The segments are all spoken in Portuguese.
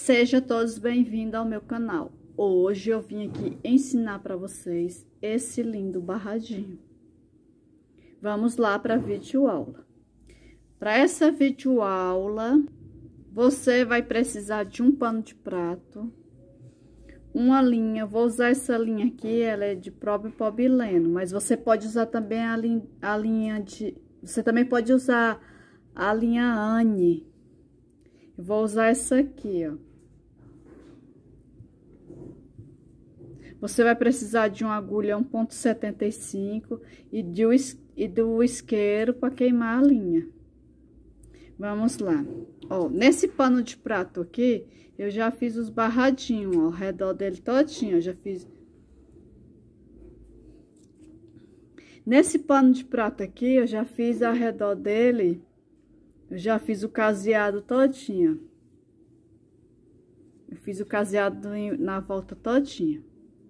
Sejam todos bem-vindos ao meu canal. Hoje eu vim aqui ensinar para vocês esse lindo barradinho. Vamos lá para a videoaula. Para essa videoaula, você vai precisar de um pano de prato, uma linha. Vou usar essa linha aqui, ela é de polipobileno, mas você pode usar também a linha de... Você também pode usar a linha Anne. Eu vou usar essa aqui, ó. Você vai precisar de uma agulha 1,75 e do isqueiro para queimar a linha. Vamos lá. Ó, nesse pano de prato aqui, eu já fiz os barradinhos, ó, ao redor dele todinho, eu já fiz. Nesse pano de prato aqui, eu já fiz ao redor dele, eu já fiz o caseado todinho. Eu fiz o caseado na volta todinha.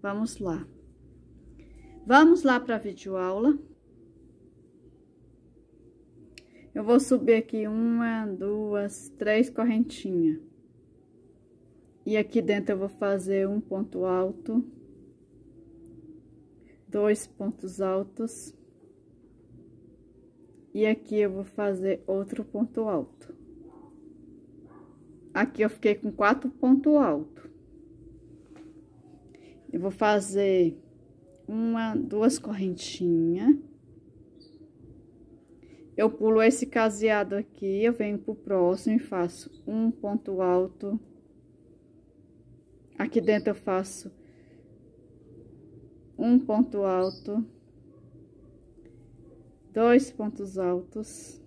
Vamos lá. Vamos lá para a videoaula. Eu vou subir aqui 1, 2, 3 correntinhas. E aqui dentro eu vou fazer um ponto alto, 2 pontos altos. E aqui eu vou fazer outro ponto alto. Aqui eu fiquei com 4 pontos altos. Eu vou fazer 1, 2 correntinhas. Eu pulo esse caseado aqui, eu venho pro próximo e faço um ponto alto. Aqui dentro eu faço um ponto alto, 2 pontos altos.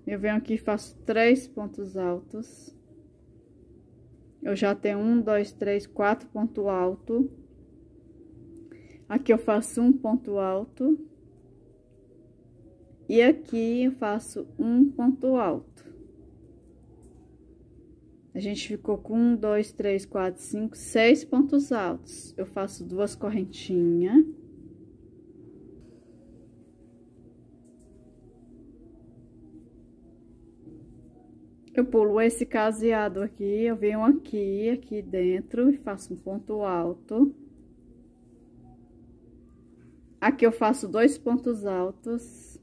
Eu venho aqui e faço 3 pontos altos. Eu já tenho 1, 2, 3, 4 pontos altos. Aqui eu faço um ponto alto. E aqui eu faço um ponto alto. A gente ficou com 1, 2, 3, 4, 5, 6 pontos altos. Eu faço 2 correntinhas. Eu pulo esse caseado aqui, eu venho aqui dentro e faço um ponto alto. Aqui eu faço 2 pontos altos.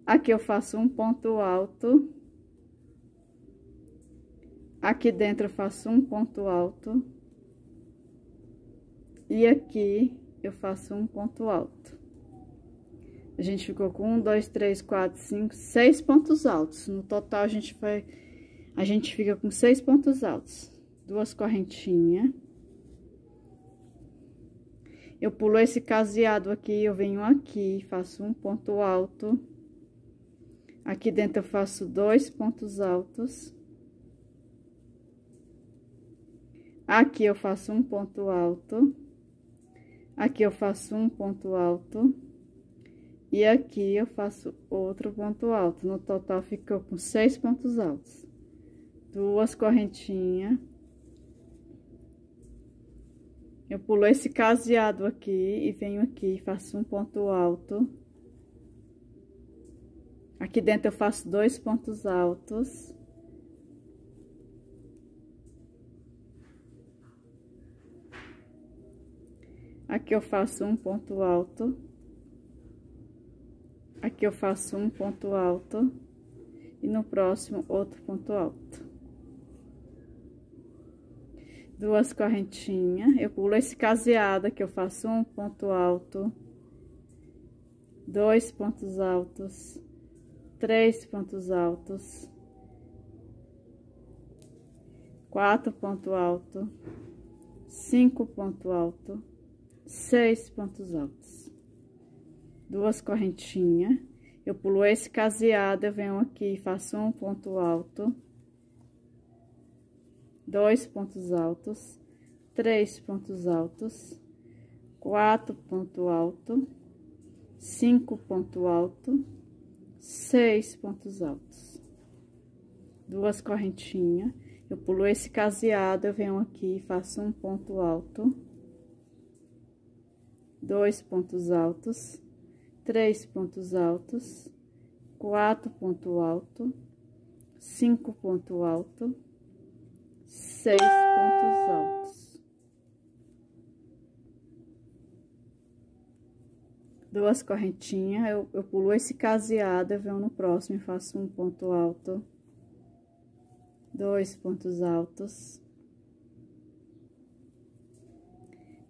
Aqui eu faço um ponto alto. Aqui dentro eu faço um ponto alto. E aqui eu faço um ponto alto. A gente ficou com 1, 2, 3, 4, 5, 6 pontos altos. No total, a gente fica com 6 pontos altos. 2 correntinhas. Eu pulo esse caseado aqui, eu venho aqui, faço um ponto alto. Aqui dentro eu faço 2 pontos altos. Aqui eu faço um ponto alto. Aqui eu faço um ponto alto. E aqui eu faço outro ponto alto. No total, ficou com 6 pontos altos. 2 correntinhas. Eu pulo esse caseado aqui e venho aqui, faço um ponto alto. Aqui dentro eu faço 2 pontos altos. Aqui eu faço um ponto alto. Aqui eu faço um ponto alto e no próximo outro ponto alto. 2 correntinhas, eu pulo esse caseado aqui, eu faço um ponto alto, 2 pontos altos, 3 pontos altos, 4 pontos altos, 5 pontos altos, 6 pontos altos. 2 correntinhas, eu pulo esse caseado, eu venho aqui e faço um ponto alto, 2 pontos altos, 3 pontos altos, 4 pontos altos, 5 pontos altos, 6 pontos altos. 2 correntinhas, eu pulo esse caseado, eu venho aqui e faço um ponto alto, 2 pontos altos, 3 pontos altos, 4 pontos altos, 5 pontos altos, 6 pontos altos. 2 correntinhas, eu pulo esse caseado, eu venho no próximo e faço um ponto alto, 2 pontos altos,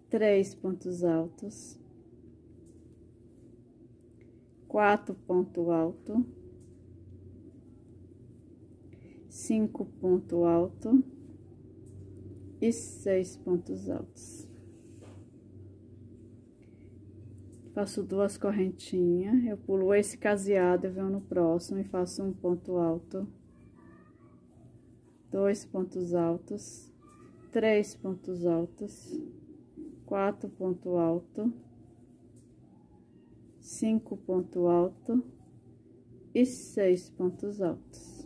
3 pontos altos, 4 pontos altos, 5 pontos altos e 6 pontos altos. Faço 2 correntinhas, eu pulo esse caseado, eu venho no próximo e faço um ponto alto, 2 pontos altos, 3 pontos altos, 4 pontos altos, 5 pontos altos e 6 pontos altos.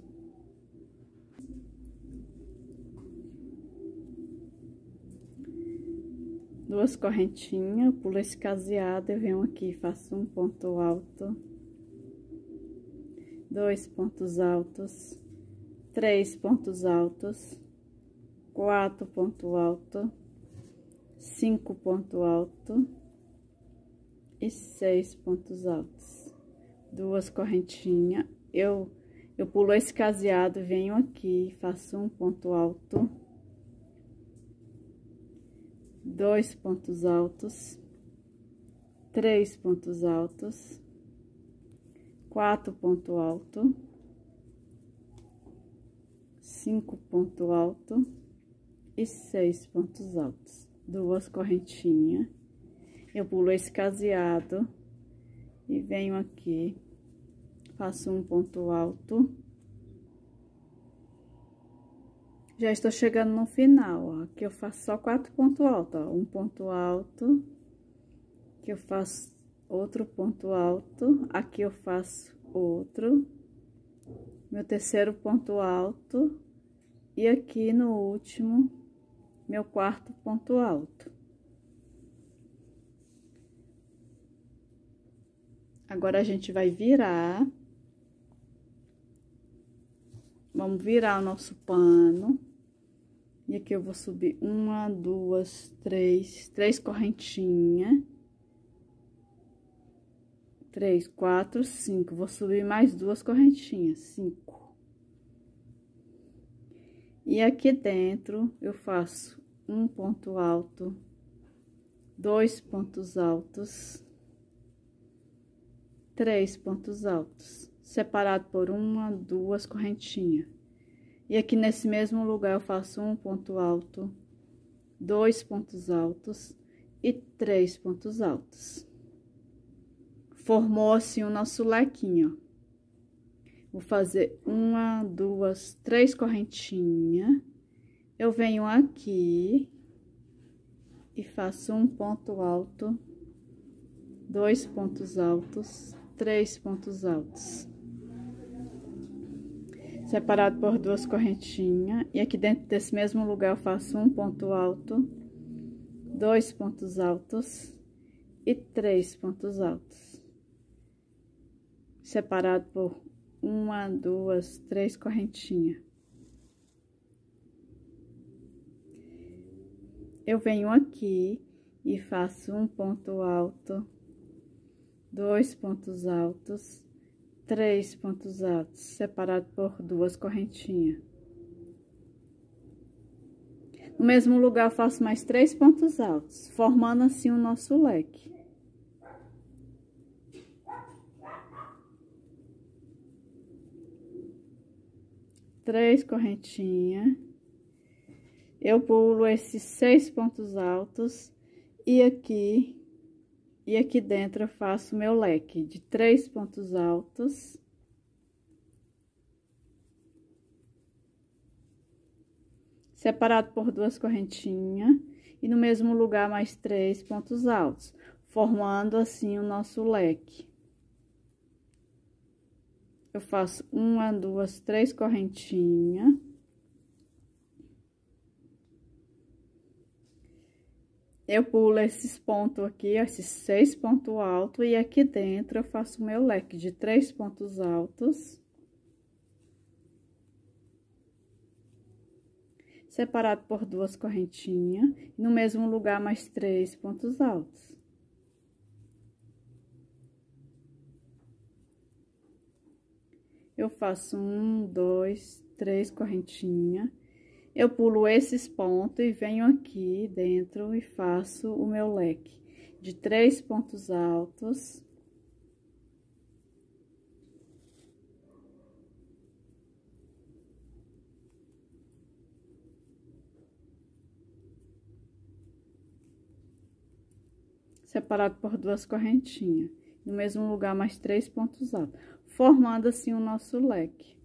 Duas correntinhas, pulo esse caseado, eu venho aqui, faço um ponto alto, 2 pontos altos, 3 pontos altos, 4 pontos altos, 5 pontos altos e 6 pontos altos. Duas correntinhas, eu pulo esse caseado, venho aqui, faço um ponto alto, 2 pontos altos, 3 pontos altos, 4 pontos altos, 5 pontos altos e 6 pontos altos. Duas correntinhas, eu pulo esse caseado e venho aqui, faço um ponto alto. Já estou chegando no final, ó. Aqui eu faço só 4 pontos altos, ó. Um ponto alto, aqui eu faço outro ponto alto, aqui eu faço outro, meu terceiro ponto alto, e aqui no último, meu quarto ponto alto. Agora, a gente vai virar. Vamos virar o nosso pano. E aqui eu vou subir 1, 2, 3 correntinhas. 3, 4, 5. Vou subir mais 2 correntinhas, 5. E aqui dentro eu faço um ponto alto, 2 pontos altos, 3 pontos altos, separado por 1, 2 correntinhas. E aqui nesse mesmo lugar eu faço um ponto alto, 2 pontos altos e 3 pontos altos. Formou assim o nosso lequinho, ó. Vou fazer 1, 2, 3 correntinhas. Eu venho aqui e faço um ponto alto, 2 pontos altos, 3 pontos altos. Separado por 2 correntinhas. E aqui dentro desse mesmo lugar eu faço um ponto alto, 2 pontos altos e 3 pontos altos. Separado por 1, 2, 3 correntinhas. Eu venho aqui e faço um ponto alto, 2 pontos altos, 3 pontos altos, separado por 2 correntinhas. No mesmo lugar, eu faço mais 3 pontos altos, formando assim o nosso leque. Três correntinhas. Eu pulo esses 6 pontos altos e aqui dentro eu faço meu leque de 3 pontos altos. Separado por 2 correntinhas e no mesmo lugar mais 3 pontos altos, formando assim o nosso leque. Eu faço 1, 2, 3 correntinhas. Eu pulo esses pontos aqui, esses 6 pontos altos, e aqui dentro eu faço o meu leque de 3 pontos altos. Separado por 2 correntinhas, no mesmo lugar mais 3 pontos altos. Eu faço 1, 2, 3 correntinhas. Eu pulo esses pontos e venho aqui dentro e faço o meu leque de 3 pontos altos. Separado por 2 correntinhas, no mesmo lugar mais 3 pontos altos, formando assim o nosso leque.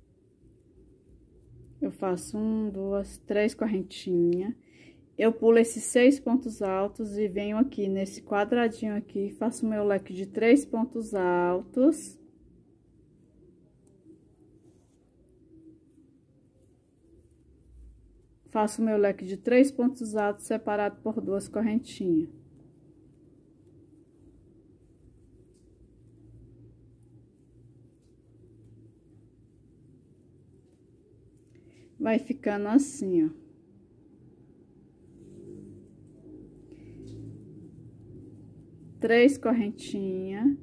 Eu faço 1, 2, 3 correntinhas, eu pulo esses 6 pontos altos e venho aqui nesse quadradinho aqui, faço o meu leque de 3 pontos altos. Faço o meu leque de 3 pontos altos separado por 2 correntinhas. Vai ficando assim, ó. Três correntinhas,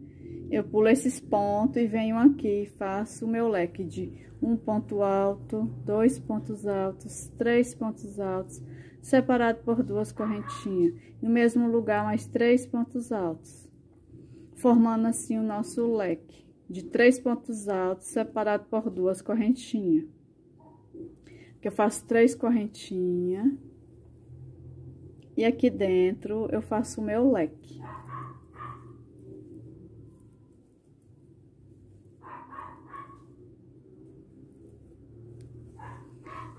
eu pulo esses pontos e venho aqui, faço o meu leque de 1 ponto alto, 2 pontos altos, 3 pontos altos, separado por 2 correntinhas, no mesmo lugar mais 3 pontos altos, formando assim o nosso leque de 3 pontos altos, separado por 2 correntinhas. Que eu faço 3 correntinhas e aqui dentro eu faço o meu leque.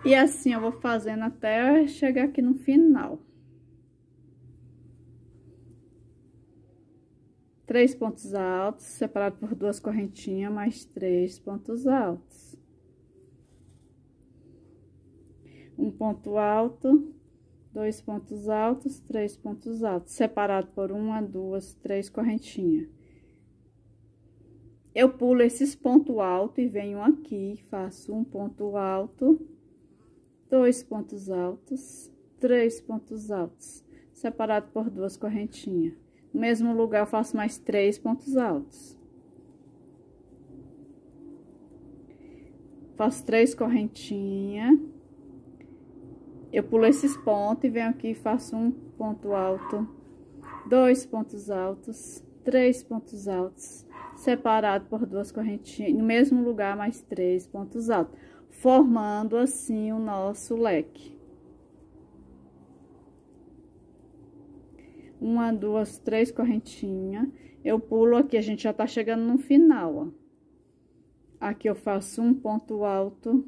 E assim eu vou fazendo até chegar aqui no final. 3 pontos altos, separado por 2 correntinhas, mais 3 pontos altos. Um ponto alto, 2 pontos altos, 3 pontos altos, separado por 1, 2, 3 correntinhas. Eu pulo esses pontos altos e venho aqui, faço um ponto alto, 2 pontos altos, 3 pontos altos, separado por 2 correntinhas. No mesmo lugar, eu faço mais 3 pontos altos. Faço 3 correntinhas. Eu pulo esses pontos e venho aqui e faço um ponto alto, 2 pontos altos, 3 pontos altos, separado por 2 correntinhas, no mesmo lugar mais 3 pontos altos, formando assim o nosso leque. 1, 2, 3 correntinhas, eu pulo aqui, a gente já tá chegando no final, ó. Aqui eu faço um ponto alto,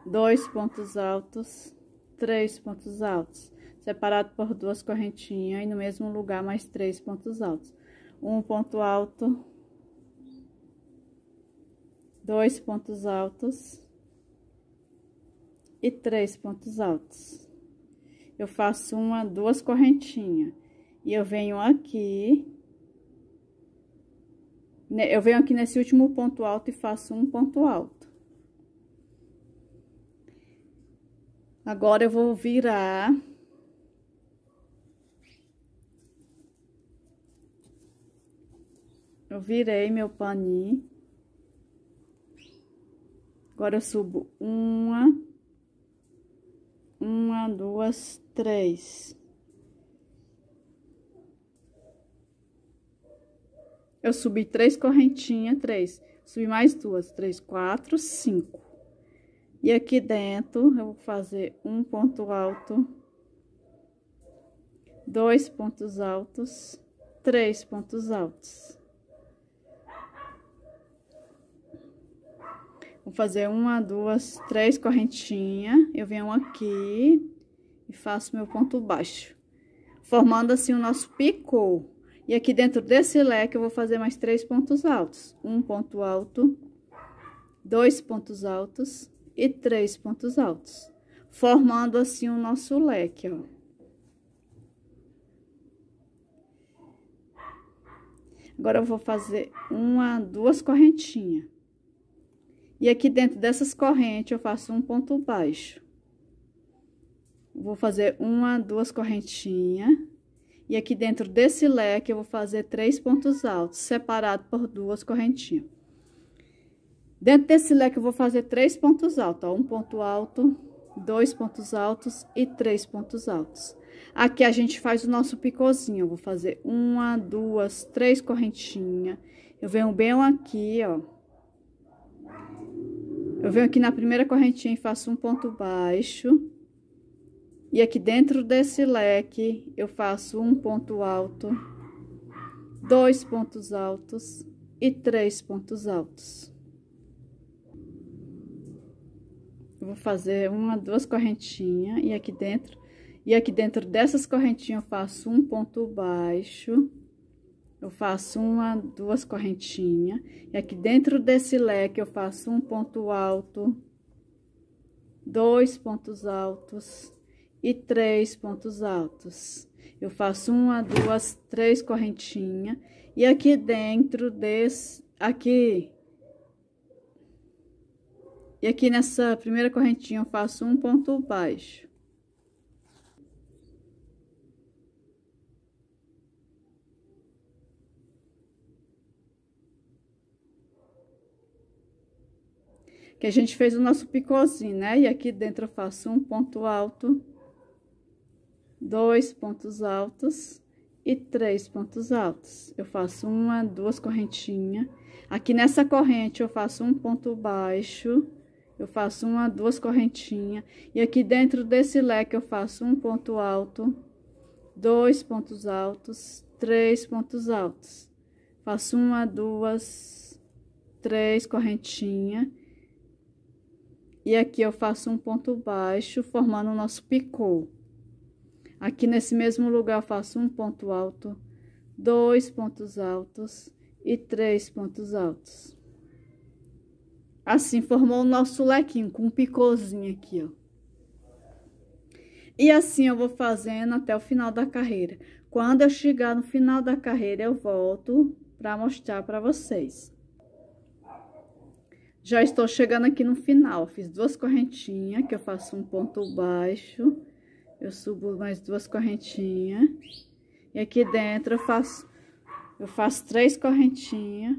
2 pontos altos, 3 pontos altos, separado por 2 correntinhas e no mesmo lugar mais 3 pontos altos. Um ponto alto, 2 pontos altos e 3 pontos altos. Eu faço 1, 2 correntinhas e eu venho aqui nesse último ponto alto e faço um ponto alto. Agora, eu vou virar. Eu virei meu paninho. Agora, eu subo 1, 2, 3. Eu subi 3 correntinhas, 3. Subi mais 2, 3, 4, 5. E aqui dentro, eu vou fazer um ponto alto, 2 pontos altos, 3 pontos altos. Vou fazer 1, 2, 3 correntinhas. Eu venho aqui e faço meu ponto baixo, formando assim o nosso picô. E aqui dentro desse leque, eu vou fazer mais 3 pontos altos. Um ponto alto, 2 pontos altos e 3 pontos altos, formando assim o nosso leque, ó. Agora, eu vou fazer duas correntinhas. E aqui dentro dessas correntes, eu faço um ponto baixo. Vou fazer duas correntinhas. E aqui dentro desse leque, eu vou fazer 3 pontos altos, separado por 2 correntinhas. Dentro desse leque, eu vou fazer 3 pontos altos, ó. 1 ponto alto, 2 pontos altos e 3 pontos altos. Aqui, a gente faz o nosso picôzinho. Eu vou fazer 1, 2, 3 correntinhas. Eu venho bem aqui, ó. Eu venho aqui na primeira correntinha e faço um ponto baixo. E aqui dentro desse leque, eu faço um ponto alto, 2 pontos altos e 3 pontos altos. Eu vou fazer 1, 2 correntinhas e aqui dentro dessas correntinhas eu faço um ponto baixo. Eu faço 1, 2 correntinhas e aqui dentro desse leque eu faço um ponto alto, 2 pontos altos e 3 pontos altos. Eu faço 1, 2, 3 correntinhas e aqui dentro aqui nessa primeira correntinha eu faço um ponto baixo. Que a gente fez o nosso picôzinho, né? E aqui dentro eu faço um ponto alto, 2 pontos altos e 3 pontos altos. Eu faço 1, 2 correntinhas. Aqui nessa corrente eu faço um ponto baixo. Eu faço 1, 2 correntinhas. E aqui dentro desse leque eu faço um ponto alto, 2 pontos altos, 3 pontos altos. Faço 1, 2, 3 correntinhas. E aqui eu faço um ponto baixo, formando o nosso picô. Aqui nesse mesmo lugar eu faço um ponto alto, 2 pontos altos e 3 pontos altos. Assim, formou o nosso lequinho com um picôzinho aqui, ó. E assim eu vou fazendo até o final da carreira. Quando eu chegar no final da carreira, eu volto para mostrar para vocês. Já estou chegando aqui no final, fiz 2 correntinhas, que eu faço um ponto baixo, eu subo mais 2 correntinhas, e aqui dentro eu faço 3 correntinhas,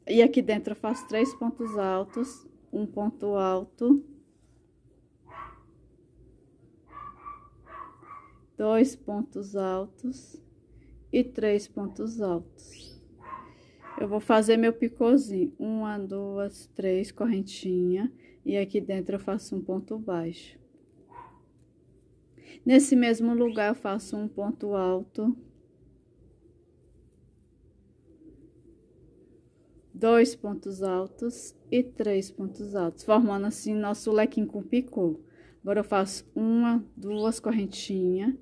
e aqui dentro eu faço 3 pontos altos, um ponto alto, 2 pontos altos e 3 pontos altos. Eu vou fazer meu picôzinho, 1, 2, 3 correntinhas, e aqui dentro eu faço um ponto baixo. Nesse mesmo lugar eu faço um ponto alto, 2 pontos altos e 3 pontos altos, formando assim nosso lequinho com picô. Agora eu faço 1, 2 correntinhas,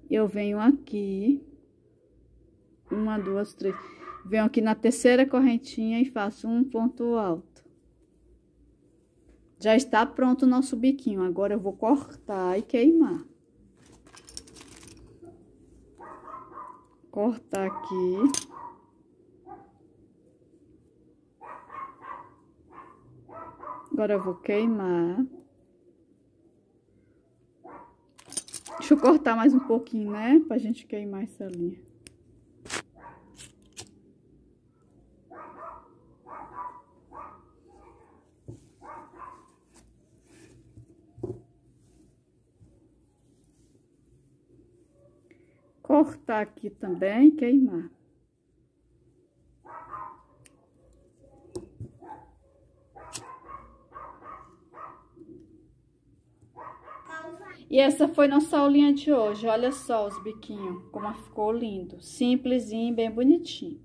eu venho aqui, 1, 2, 3... Venho aqui na terceira correntinha e faço um ponto alto. Já está pronto o nosso biquinho. Agora eu vou cortar e queimar. Cortar aqui. Agora eu vou queimar. Deixa eu cortar mais um pouquinho, né? Pra gente queimar essa linha. Cortar aqui também e queimar. E essa foi nossa aulinha de hoje. Olha só os biquinhos, como ficou lindo. Simplesinho, bem bonitinho.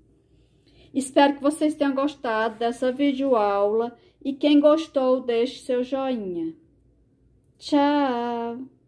Espero que vocês tenham gostado dessa videoaula. E quem gostou, deixe seu joinha. Tchau!